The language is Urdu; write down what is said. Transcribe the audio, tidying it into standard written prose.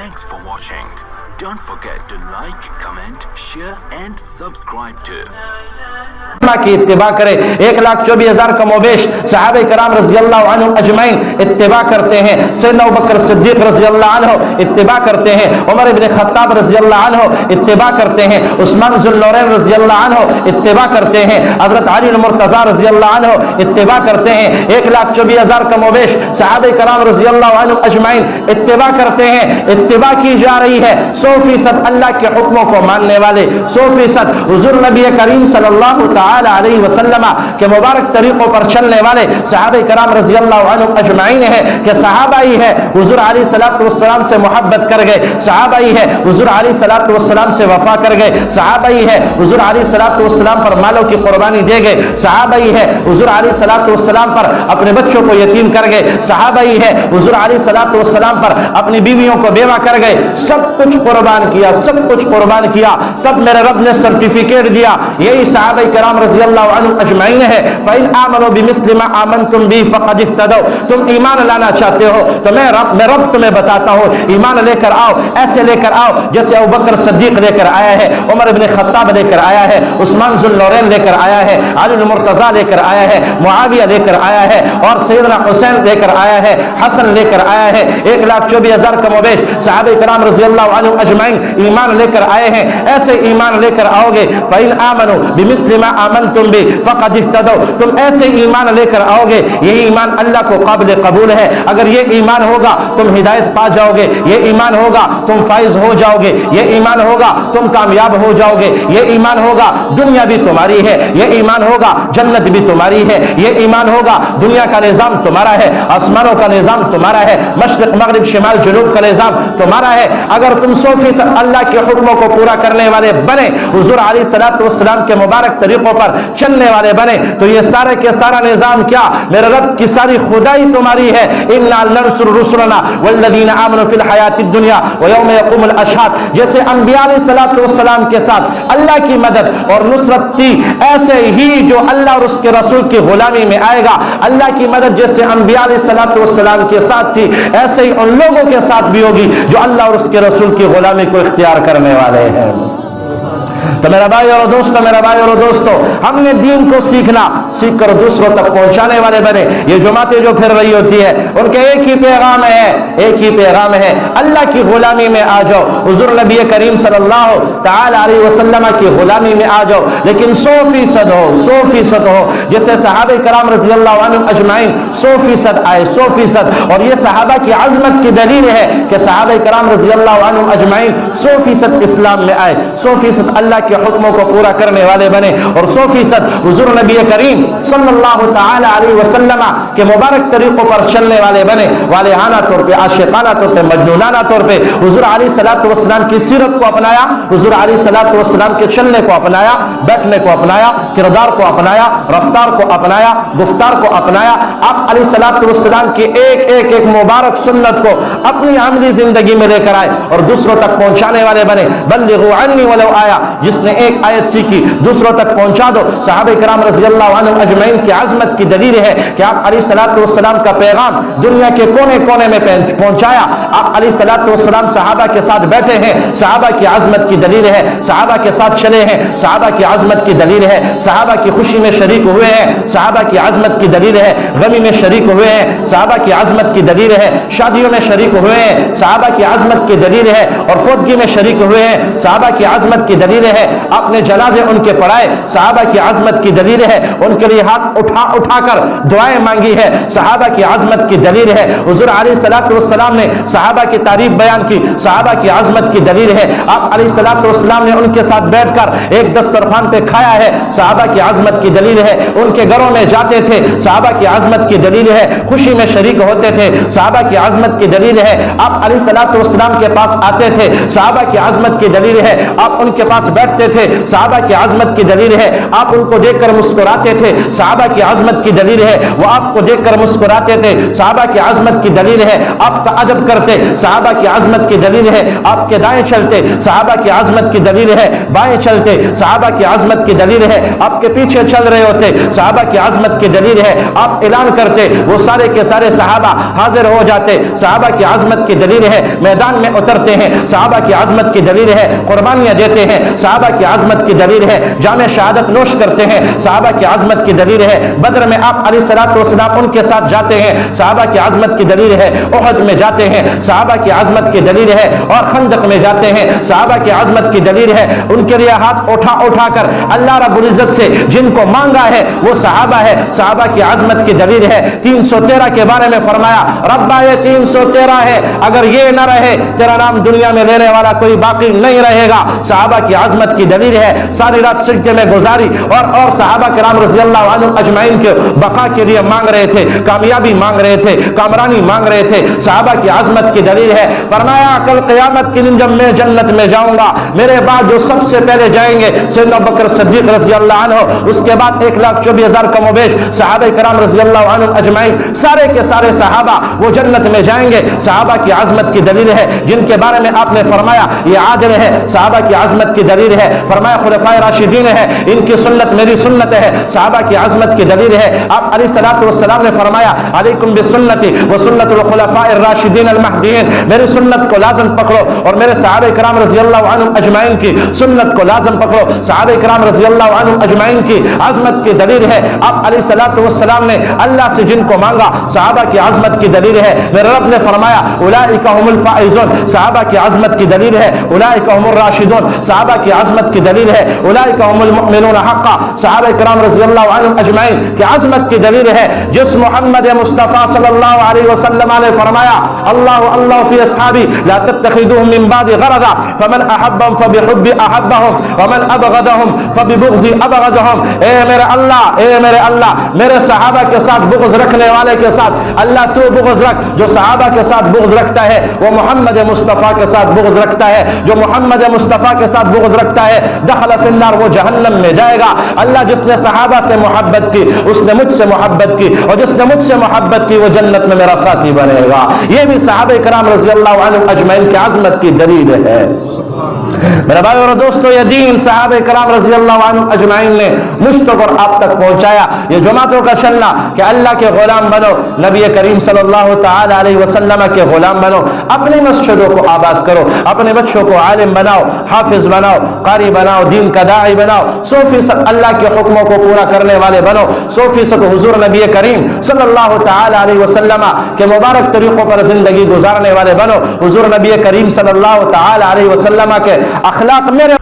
Thanks for watching. Don't forget to like, comment, share and subscribe to. کی اتباع کرے. 1,24,000 کم و بیش صحابہ کرام رضی اللہ عنہم اجمعین اتباع کرتے ہیں. سیدنا ابوبکر صدیق رضی اللہ عنہ اتباع کرتے ہیں. عمر ابن خطاب رضی اللہ عنہ اتباع کرتے ہیں. عثمان ذو النورین رضی اللہ عنہ اتباع کرتے ہیں. حضرت علی المرتضی رضی اللہ عنہ اتباع کرتے ہیں. 1,24,000 کم و بیش صحابہ کرام رضی اللہ عنہم اجمعین اتباع کرتے ہیں. اتباع کی جا رہی ہے 100% اللہ کے حکموں کو ماننے والے, 100% حضور نبی کریم صلی اللہ تعالی علیہ وسلم کے مبارک طریقوں پر چلنے والے صحابہ کرام رضی اللہ عنہم اجمعین ہے کہ صحابہ ہی ہے حضور علیہ الصلوۃ والسلام سے محبت کر گئے, صحابہ ہی ہے حضور علیہ الصلوۃ والسلام سے وفا کر گئے, صحابہ ہی ہے حضور علیہ الصلوۃ والسلام پر مالوں کی قربانی دے گئے, صحابہ ہی ہے حضور علیہ الصلوۃ والسلام پر اپنے بچوں کو یتیم کر گئے, صحابہ ہی ہے حضور علیہ الصلوۃ والسلام پر اپنی بیویوں کو بیوہ کر گئے. سب کچھ قربان کیا, سب کچھ قربان کیا. تب میرے رب نے سرٹیفکیٹ دیا, یہی صحابہ کرام رضی اللہ عنہم اجمعین ہے. فَإِنْ آمَنُوا بِمِثْلِ مَا آمَنْتُمْ بِهِ فَقَدِ اهْتَدَوْا. تم ایمان لانا چاہتے ہو تو میں رب تمہیں بتاتا ہوں, ایمان لے کر آؤ, ایسے لے کر آؤ جیسے ابوبکر صدیق لے کر آیا ہے, عمر ابن خطاب لے کر آیا ہے, عثمان ذو النورین لے کر آیا ہے, علی المرتضی لے کر آیا ہے, معاویہ لے کر آیا ہے, اور سیدنا حسین لے کر آیا ہے, حسن لے کر آیا ہے. 1,24,000 کم و بیش صحابہ کرام رضی اللہ عنہم اجمعین ایمان لے کر آئے ہیں. ایسے ایمان لے کر آؤ گے فَإِنْ آمَنُوا بِمِثْلِ مَا آمَنْتُمْ بِهِ فَقَدِ اهْتَدَوْا. تم ایسے ایمان لے کر آؤ گے, یہ ایمان اللہ کو قابل قبول ہے. اگر یہ ایمان ہوگا تم ہدایت پا جاؤ گے, یہ ایمان ہوگا تم فائز ہو جاؤ گے, یہ ایمان ہوگا تم کامیاب ہو جاؤ گے, یہ ایمان ہوگا دنیا بھی تمہاری ہے, یہ ایمان ہوگا جنت بھی تمہاری ہے, یہ ایمان ہوگا دنیا کا نظام تمہارا ہے, آسمانوں کا نظام تمہارا ہے, مشرق مغرب شمال جنوب کا نظام تمہارا ہے. اگر تم 100% اللہ کے حکموں کو پورا کرنے والے بنے, حضور علیہ الصلوۃ والسلام کے مبارک طریقوں پر چلنے والے بنے, تو یہ سارے کے سارا نظام کیا, میرے رب کی ساری خدائی تمہاری ہے. اِنَّا لَنَنصُرُ رُسُلَنَا وَالَّذِينَ آمَنُوا فِي الْحَيَاةِ الدُّنْيَا وَيَوْمَ يَقُومُ الْأَشْهَادُ. جیسے انبیاء علیہ الصلوۃ والسلام کے ساتھ اللہ کی مدد اور نصرت تھی, ایسے ہی جو اللہ اور اس کے رسول کی غلامی میں آئے گا, اللہ کی مدد جیسے انبیاء علیہ الصلوۃ والسلام کے ساتھ تھی, ایسے ہی ان لوگوں کے ساتھ بھی ہوگی جو اللہ اور اس کے رسول کی غلامی کو اختیار کرنے والے ہیں. تو میرا بھائی اور دوستو, میرا بھائی اور دوستو, ہم نے دین کو سیکھنا, سیکھ کر دوسروں تک پہنچانے والے بنے. یہ جماعتیں جو پھر رہی ہوتی ہے ان کے ایک ہی پیغام ہے, ایک ہی پیغام ہے, اللہ کی غلامی میں آ جاؤ, حضور نبی کریم صلی اللہ تعالی علیہ وسلم کی غلامی میں آ جاؤ, لیکن 100% ہو, 100% ہو جیسے صحابہ کرام رضی اللہ عنہم اجمعین 100% آئے, 100%. اور یہ صحابہ کی عظمت کی دلیل ہے کہ صحابہ کرام رضی اللہ عنہم اجمعین 100% اسلام میں آئے, 100% اللہ کے حکموں کو پورا کرنے والے بنے, اور 100% حضور نبی کریم صلی اللہ تعالی علیہ وسلم کے مبارک طریقوں پر چلنے والے بنے. والہانہ طور پہ, عاشقانہ طور پہ, مجنونانہ طور پہ حضور علیہ الصلوۃ والسلام کی سیرت کو اپنایا, حضور علیہ الصلوۃ والسلام کے چلنے کو اپنایا, بیٹھنے کو اپنایا, کردار کو اپنایا, رفتار کو اپنایا, گفتار کو اپنایا. آپ علیہ الصلوۃ والسلام کی ایک مبارک سنت کو اپنی عملی زندگی میں لے کر آئے اور دوسروں تک پہنچانے والے بنے. بلغوا عنی ولو آیا, جس نے ایک آیت سیکھی دوسروں تک پہنچا دو. صحابہ کرام رضی اللہ عنہم اجمعین کی عظمت کی دلیل ہے کہ آپ علیہ الصلوۃ والسلام کا پیغام دنیا کے کونے کونے میں پہنچایا. آپ علیہ الصلوۃ والسلام صحابہ کے ساتھ بیٹھے ہیں, صحابہ کی عظمت کی دلیل ہے. صحابہ کے ساتھ چلے ہیں, صحابہ کی عظمت کی دلیل ہے. صحابہ کی خوشی میں شریک ہوئے ہیں, صحابہ کی عظمت کی دلیل ہے. غمی میں شریک ہوئے ہیں, صحابہ کی عظمت کی دلیل ہے. شادیوں میں شریک ہوئے ہیں, صحابہ کی عظمت کی دلیل ہے. اور فوتگی میں شریک ہوئے ہیں, صحابہ کی عظمت کی دلیل ہے. آپ نے جنازے ان کے پڑھائے, صحابہ کی عظمت کی دلیل ہے. ان کے لیے ہاتھ اٹھا کر دعائیں مانگی ہے, صحابہ کی عظمت کی دلیل ہے. حضور علیہ الصلوۃ والسلام نے صحابہ کی تعریف بیان کی, صحابہ کی عظمت کی دلیل ہے. آپ علیہ الصلوۃ والسلام نے ان کے ساتھ بیٹھ کر ایک دسترخوان پہ کھایا ہے, صحابہ کی عظمت کی دلیل ہے. ان کے گھروں میں جاتے تھے, صحابہ کی عظمت کی دلیل ہے. خوشی میں شریک ہوتے تھے, صحابہ کی عظمت کی دلیل ہے. آپ علیہ الصلوۃ والسلام کے پاس آتے تھے, صحابہ کی عظمت کی دلیل ہے. آپ ان کے پاس بیٹھتے مسکراتے تھے, صحابہ کی عظمت کی دلیل ہے. آپ ان کو دیکھ کر مسکراتے تھے, صحابہ کی عظمت کی دلیل ہے. وہ آپ کو دیکھ کر مسکراتے تھے, صحابہ کی عظمت کی دلیل ہے. آپ کا ادب کرتے, صحابہ کی عظمت کی دلیل ہے. آپ کے دائیں چلتے, صحابہ کی عظمت کی دلیل ہے. بائیں چلتے, صحابہ کی عظمت کی دلیل ہے. آپ کے پیچھے چل رہے ہوتے, صحابہ کی عظمت کی دلیل ہے. آپ اعلان کرتے, وہ سارے کے سارے صحابہ حاضر ہو جاتے, صحابہ کی عظمت کی دلیل ہے. میدان میں اترتے ہیں, صحابہ کی عظمت کی دلیل ہے. قربانیاں دیتے ہیں, صحابہ کی عظمت کی دلیل ہے. جام شہادت نوش کرتے ہیں, صحابہ کی عظمت کی دلیل ہے. بدر میں آپ علیہ الصلوۃ والسلام ان کے ساتھ جاتے ہیں, صحابہ کی عظمت کی دلیل ہے. احد میں جاتے ہیں, صحابہ کی عظمت کی دلیل ہے. اور خندق میں جاتے ہیں, صحابہ کی عظمت کی دلیل ہے. ان کے لیے ہاتھ اٹھا کر اللہ رب العزت سے جن کو مانگا ہے وہ صحابہ ہے, صحابہ کی عظمت کی دلیل ہے. 313 کے بارے میں فرمایا, ربا یہ 313 ہے, اگر یہ نہ رہے تیرا نام دنیا میں لینے والا کوئی باقی نہیں رہے گا. صحابہ کی عظمت کی دلیل ہے. ساری رات سجدے میں گزاری اور صحابہ کرام رضی اللہ عنہ اجمعین کے بقا کے لیے مانگ رہے تھے, کامیابی مانگ رہے تھے, کامرانی مانگ رہے تھے. صحابہ کی عظمت کی دلیل ہے. فرمایا کل قیامت کے دن جب میں جنت میں جاؤں گا, میرے بعد جو سب سے پہلے جائیں گے سیدنا ابوبکر صدیق رضی اللہ عنہ, اس کے بعد 1,24,000 کم و بیش صحابہ کرام رضی اللہ عنہ اجمعین, سارے کے سارے صحابہ وہ جنت میں جائیں گے. صحابہ کی عظمت کی دلیل ہے جن کے بارے میں آپ نے فرمایا یہ عادل ہے. صحابہ کی عظمت کی دلیل ہے. فرمایا خلفائے راشدین ہے, ان کی سنت میری سنت ہے. صحابہ کی عظمت کی دلیل ہے. آپ علیہ الصلوۃ والسلام نے فرمایا علیکم بسنتی وسنت الخلفاء الراشدین المہدیین, میری سنت کو لازم پکڑو اور میرے صحابہ کرام رضی اللہ عنہ اجمعین کی سنت کو لازم پکڑو. صحابہ کرام رضی اللہ عنہ اجمعین کی عظمت کی دلیل ہے. آپ علیہ الصلوۃ والسلام نے اللہ سے جن کو مانگا صحابہ کی عظمت کی دلیل ہے. میرے رب نے فرمایا اولئک هم الفائزون, صحابہ کی عظمت کی دلیل ہے. اولئک هم الراشدون, صحابہ کی عظمت کی دلیل ہے. اولئک هم المؤمنون حقا, صحابہ کرام رضی اللہ عنہ اجمعین کی عظمت کی دلیل ہے. جس محمد مصطفیٰ صلی اللہ علیہ وسلم نے فرمایا اللہ اللہ فی اصحابی لا تتخذوهم من بعد غرضا فمن احبهم فبحب احبهم ومن ابغضهم فببغض ابغضهم. اے میرے اللہ میرے صحابہ کے ساتھ بغض رکھنے والے کے ساتھ اللہ تو بغض رکھ. جو صحابہ کے ساتھ بغض رکھتا ہے وہ محمد مصطفیٰ کے ساتھ بغض رکھتا ہے. جو محمد مصطفیٰ کے ساتھ بغض رکھتا ہے دخل فی النار, وہ جہنم میں جائے گا. اللہ جس نے صحابہ سے محبت کی اس نے مجھ سے محبت کی, اور جس نے مجھ سے محبت کی وہ جنت میں میرا ساتھی بنے گا. یہ بھی صحابہ کرام رضی اللہ عنہ اجمعین کی عظمت کی دلیل ہے. میرے بھائی اور دوستو, یہ دین صحابہ کرام رضی اللہ عنہ اجمعین نے مجھ تک اور آپ تک پہنچایا. یہ جماعتوں کا چلنا کہ اللہ کے غلام بنو, نبی کریم صلی اللہ تعالی علیہ وسلم کے غلام بنو, اپنی مسجدوں کو آباد کرو, اپنے بچوں کو عالم بناؤ, حافظ بناؤ, قاری بناؤ, دین کا داعی بناؤ, 100% اللہ کے حکموں کو پورا کرنے والے بنو, 100% حضور نبی کریم صلی اللہ تعالی علیہ وسلم کے مبارک طریقوں پر زندگی گزارنے والے بنو. حضور نبی کریم صلی اللہ تعالی علیہ وسلم کے اخلاق میرے